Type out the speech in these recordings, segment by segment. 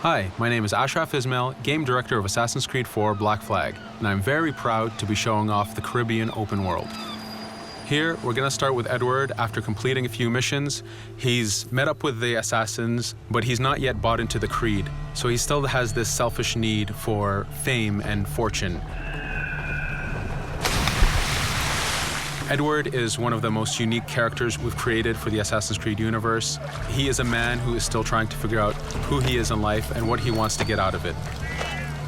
Hi, my name is Ashraf Ismail, Game Director of Assassin's Creed 4 Black Flag, and I'm very proud to be showing off the Caribbean open world. Here, we're going to start with Edward. After completing a few missions, he's met up with the assassins, but he's not yet bought into the creed, so he still has this selfish need for fame and fortune. Edward is one of the most unique characters we've created for the Assassin's Creed universe. He is a man who is still trying to figure out who he is in life and what he wants to get out of it.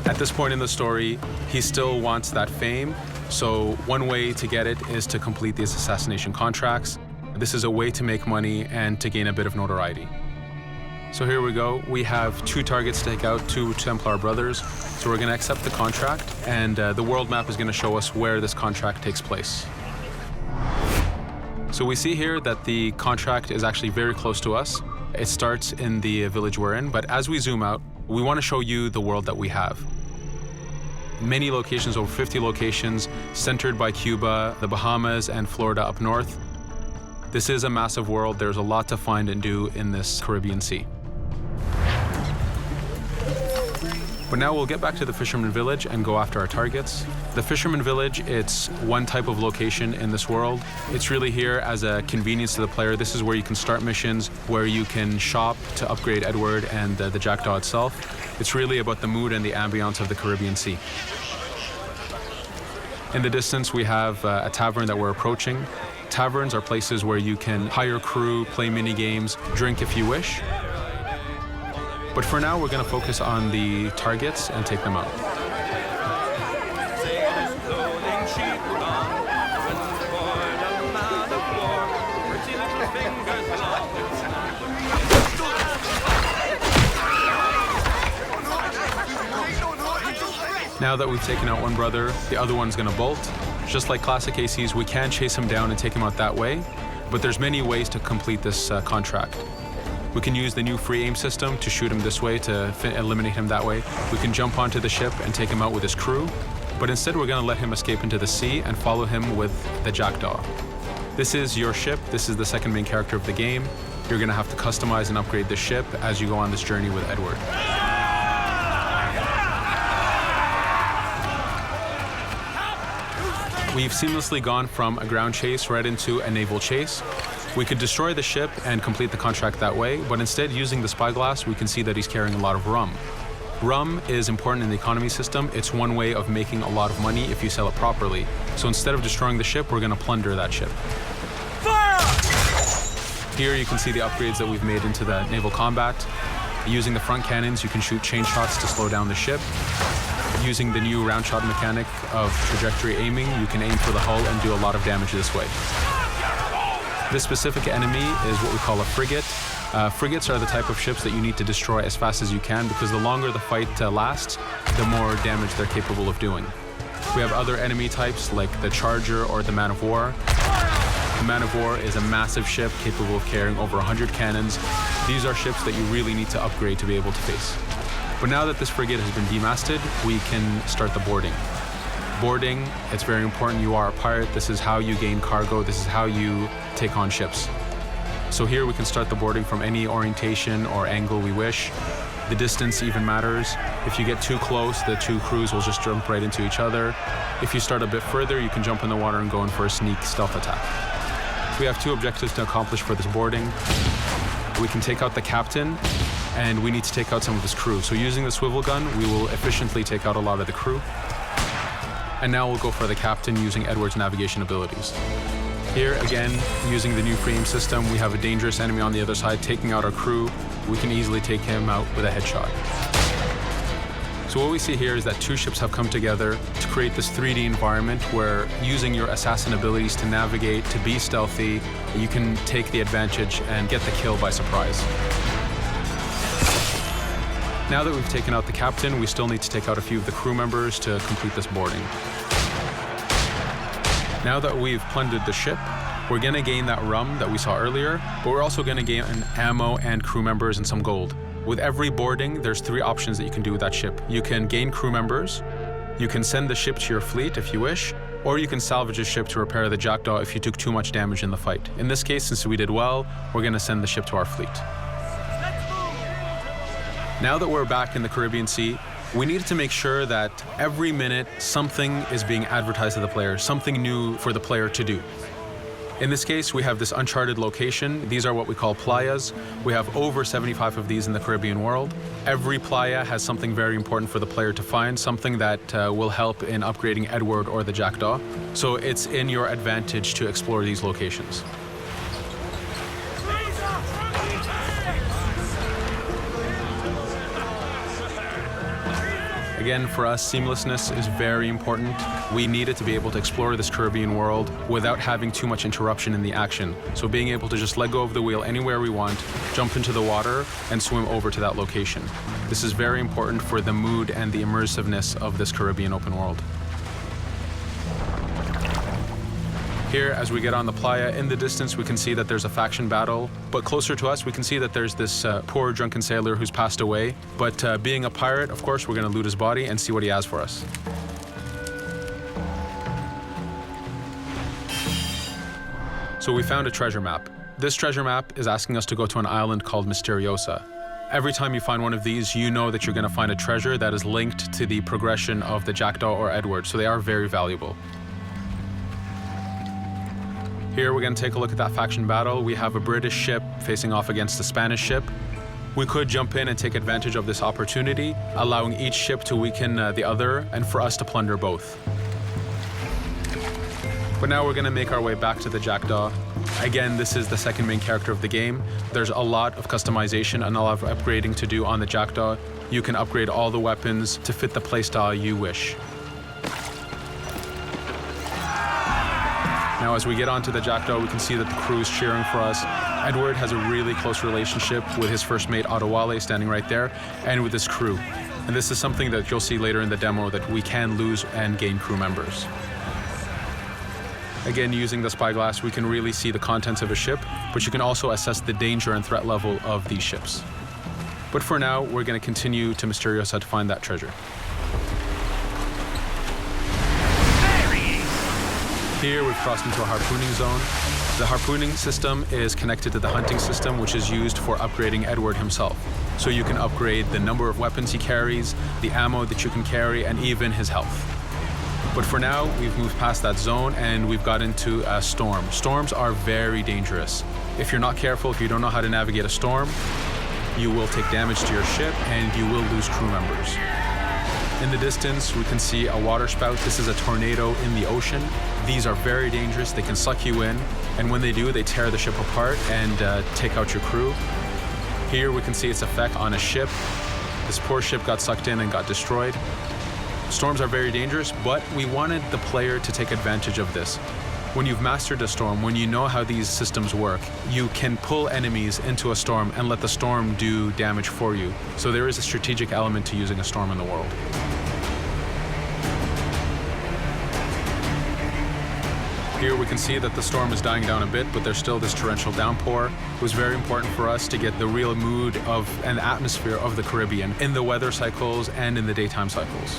At this point in the story, he still wants that fame, so one way to get it is to complete these assassination contracts. This is a way to make money and to gain a bit of notoriety. So here we go. We have 2 targets to take out, 2 Templar brothers. So we're going to accept the contract, and the world map is going to show us where this contract takes place. So we see here that the contract is actually very close to us. It starts in the village we're in, but as we zoom out, we want to show you the world that we have. Many locations, over 50 locations, centered by Cuba, the Bahamas, and Florida up north. This is a massive world. There's a lot to find and do in this Caribbean Sea. But now we'll get back to the Fisherman Village and go after our targets. The Fisherman Village, it's one type of location in this world. It's really here as a convenience to the player. This is where you can start missions, where you can shop to upgrade Edward and the Jackdaw itself. It's really about the mood and the ambiance of the Caribbean Sea. In the distance, we have a tavern that we're approaching. Taverns are places where you can hire crew, play mini games, drink if you wish. But for now, we're going to focus on the targets and take them out. Now that we've taken out one brother, the other one's going to bolt. Just like classic ACs, we can chase him down and take him out that way, but there's many ways to complete this contract. We can use the new free aim system to shoot him this way, to eliminate him that way. We can jump onto the ship and take him out with his crew, but instead we're going to let him escape into the sea and follow him with the Jackdaw. This is your ship. This is the second main character of the game. You're going to have to customize and upgrade the ship as you go on this journey with Edward. We've seamlessly gone from a ground chase right into a naval chase. We could destroy the ship and complete the contract that way, but instead, using the spyglass, we can see that he's carrying a lot of rum. Rum is important in the economy system. It's one way of making a lot of money if you sell it properly. So instead of destroying the ship, we're going to plunder that ship. Fire! Here you can see the upgrades that we've made into the naval combat. Using the front cannons, you can shoot chain shots to slow down the ship. Using the new round shot mechanic of trajectory aiming, you can aim for the hull and do a lot of damage this way. This specific enemy is what we call a frigate. Frigates are the type of ships that you need to destroy as fast as you can, because the longer the fight lasts, the more damage they're capable of doing. We have other enemy types like the Charger or the Man of War. The Man of War is a massive ship capable of carrying over 100 cannons. These are ships that you really need to upgrade to be able to face. But now that this frigate has been demasted, we can start the boarding. Boarding, it's very important. You are a pirate. This is how you gain cargo. This is how you take on ships. So here we can start the boarding from any orientation or angle we wish. The distance even matters. If you get too close, the 2 crews will just jump right into each other. If you start a bit further, you can jump in the water and go in for a sneak stealth attack. We have 2 objectives to accomplish for this boarding. We can take out the captain, and we need to take out some of his crew. So using the swivel gun, we will efficiently take out a lot of the crew. And now we'll go for the captain using Edward's navigation abilities. Here, again, using the new free aim system, we have a dangerous enemy on the other side taking out our crew. We can easily take him out with a headshot. So what we see here is that 2 ships have come together to create this 3D environment where, using your assassin abilities to navigate, to be stealthy, you can take the advantage and get the kill by surprise. Now that we've taken out the captain, we still need to take out a few of the crew members to complete this boarding. Now that we've plundered the ship, we're going to gain that rum that we saw earlier, but we're also going to gain ammo and crew members and some gold. With every boarding, there's 3 options that you can do with that ship. You can gain crew members, you can send the ship to your fleet if you wish, or you can salvage a ship to repair the Jackdaw if you took too much damage in the fight. In this case, since we did well, we're going to send the ship to our fleet. Now that we're back in the Caribbean Sea, we needed to make sure that every minute something is being advertised to the player, something new for the player to do. In this case, we have this uncharted location. These are what we call playas. We have over 75 of these in the Caribbean world. Every playa has something very important for the player to find, something that will help in upgrading Edward or the Jackdaw. So it's in your advantage to explore these locations. Again, for us, seamlessness is very important. We needed to be able to explore this Caribbean world without having too much interruption in the action. So being able to just let go of the wheel anywhere we want, jump into the water, and swim over to that location. This is very important for the mood and the immersiveness of this Caribbean open world. Here, as we get on the playa, in the distance we can see that there's a faction battle, but closer to us we can see that there's this poor drunken sailor who's passed away. But being a pirate, of course, we're going to loot his body and see what he has for us. So we found a treasure map. This treasure map is asking us to go to an island called Misteriosa. Every time you find one of these, you know that you're going to find a treasure that is linked to the progression of the Jackdaw or Edward, so they are very valuable. Here we're going to take a look at that faction battle. We have a British ship facing off against a Spanish ship. We could jump in and take advantage of this opportunity, allowing each ship to weaken the other and for us to plunder both. But now we're going to make our way back to the Jackdaw. Again, this is the second main character of the game. There's a lot of customization and a lot of upgrading to do on the Jackdaw. You can upgrade all the weapons to fit the playstyle you wish. Now, as we get onto the Jackdaw, we can see that the crew is cheering for us. Edward has a really close relationship with his first mate, Adewale, standing right there, and with his crew. And this is something that you'll see later in the demo, that we can lose and gain crew members. Again, using the spyglass, we can really see the contents of a ship, but you can also assess the danger and threat level of these ships. But for now, we're going to continue to Misteriosa to find that treasure. Here we've crossed into a harpooning zone. The harpooning system is connected to the hunting system, which is used for upgrading Edward himself. So you can upgrade the number of weapons he carries, the ammo that you can carry, and even his health. But for now, we've moved past that zone and we've got into a storm. Storms are very dangerous. If you're not careful, if you don't know how to navigate a storm, you will take damage to your ship and you will lose crew members. In the distance, we can see a water spout. This is a tornado in the ocean. These are very dangerous. They can suck you in, and when they do, they tear the ship apart and take out your crew. Here we can see its effect on a ship. This poor ship got sucked in and got destroyed. Storms are very dangerous, but we wanted the player to take advantage of this. When you've mastered a storm, when you know how these systems work, you can pull enemies into a storm and let the storm do damage for you. So there is a strategic element to using a storm in the world. Here we can see that the storm is dying down a bit, but there's still this torrential downpour. It was very important for us to get the real mood of and atmosphere of the Caribbean in the weather cycles and in the daytime cycles.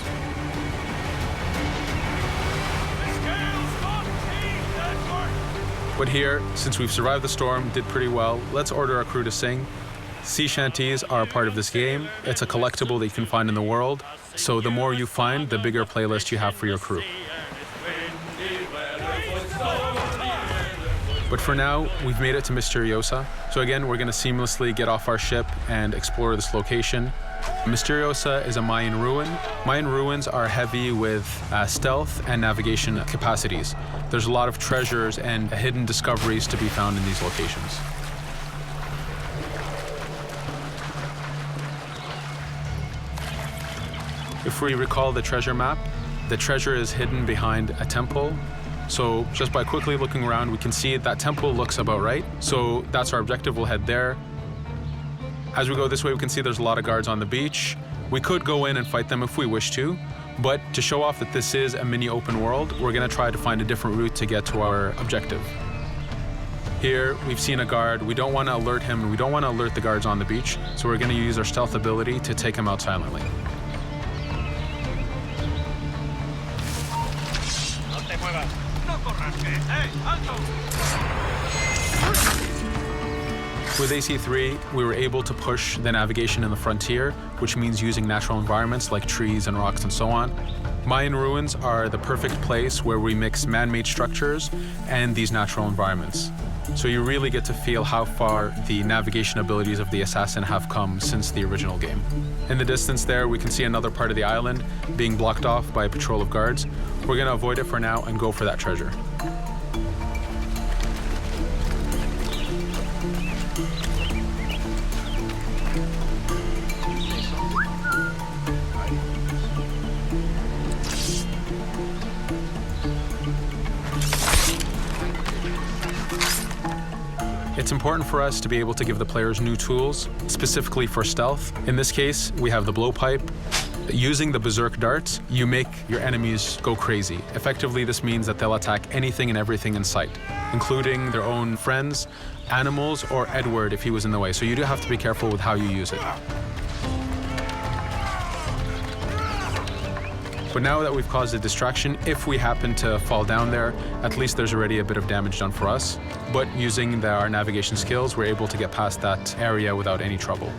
But here, since we've survived the storm, did pretty well, let's order our crew to sing. Sea shanties are a part of this game. It's a collectible that you can find in the world. So the more you find, the bigger playlist you have for your crew. But for now, we've made it to Misteriosa. So again, we're going to seamlessly get off our ship and explore this location. Misteriosa is a Mayan ruin. Mayan ruins are heavy with stealth and navigation capacities. There's a lot of treasures and hidden discoveries to be found in these locations. If we recall the treasure map, the treasure is hidden behind a temple. So just by quickly looking around, we can see that temple looks about right. So that's our objective. We'll head there. As we go this way, we can see there's a lot of guards on the beach. We could go in and fight them if we wish to, but to show off that this is a mini open world, we're going to try to find a different route to get to our objective. Here, we've seen a guard. We don't want to alert him, and we don't want to alert the guards on the beach, so we're going to use our stealth ability to take him out silently. With AC3, we were able to push the navigation in the frontier, which means using natural environments like trees and rocks and so on. Mayan ruins are the perfect place where we mix man-made structures and these natural environments. So you really get to feel how far the navigation abilities of the assassin have come since the original game. In the distance there, we can see another part of the island being blocked off by a patrol of guards. We're going to avoid it for now and go for that treasure. It's important for us to be able to give the players new tools, specifically for stealth. In this case, we have the blowpipe. Using the berserk darts, you make your enemies go crazy. Effectively, this means that they'll attack anything and everything in sight, including their own friends, animals, or Edward if he was in the way. So you do have to be careful with how you use it. But now that we've caused a distraction, if we happen to fall down there, at least there's already a bit of damage done for us. But using our navigation skills, we're able to get past that area without any trouble.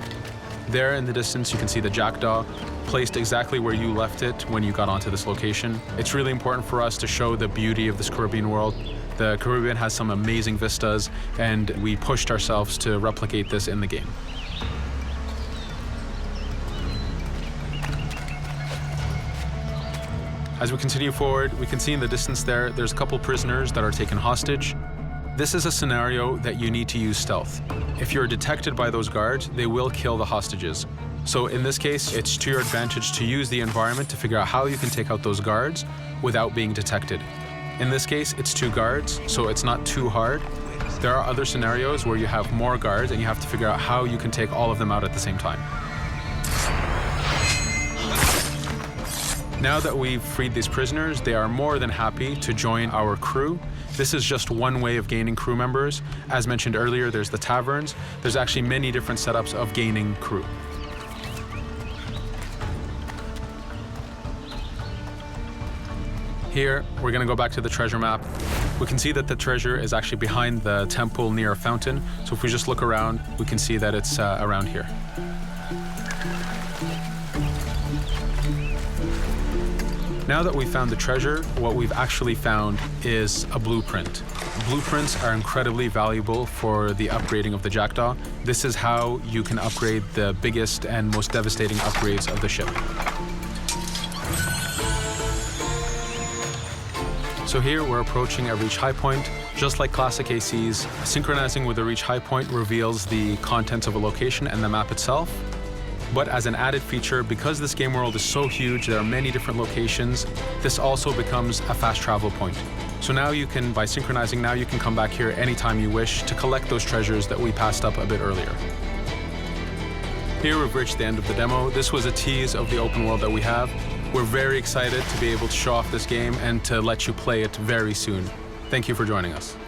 There in the distance, you can see the jackdaw placed exactly where you left it when you got onto this location. It's really important for us to show the beauty of this Caribbean world. The Caribbean has some amazing vistas, and we pushed ourselves to replicate this in the game. As we continue forward, we can see in the distance there's a couple prisoners that are taken hostage. This is a scenario that you need to use stealth. If you're detected by those guards, they will kill the hostages. So in this case, it's to your advantage to use the environment to figure out how you can take out those guards without being detected. In this case, it's 2 guards, so it's not too hard. There are other scenarios where you have more guards and you have to figure out how you can take all of them out at the same time. Now that we've freed these prisoners, they are more than happy to join our crew. This is just one way of gaining crew members. As mentioned earlier, there's the taverns. There's actually many different setups of gaining crew. Here, we're going to go back to the treasure map. We can see that the treasure is actually behind the temple near a fountain. So if we just look around, we can see that it's around here. Now that we've found the treasure, what we've actually found is a blueprint. Blueprints are incredibly valuable for the upgrading of the jackdaw. This is how you can upgrade the biggest and most devastating upgrades of the ship. So here we're approaching a reach high point. Just like classic ACs, synchronizing with the reach high point reveals the contents of a location and the map itself. But as an added feature, because this game world is so huge, there are many different locations, this also becomes a fast travel point. So now you can, by synchronizing, now you can come back here anytime you wish to collect those treasures that we passed up a bit earlier. Here we've reached the end of the demo. This was a tease of the open world that we have. We're very excited to be able to show off this game and to let you play it very soon. Thank you for joining us.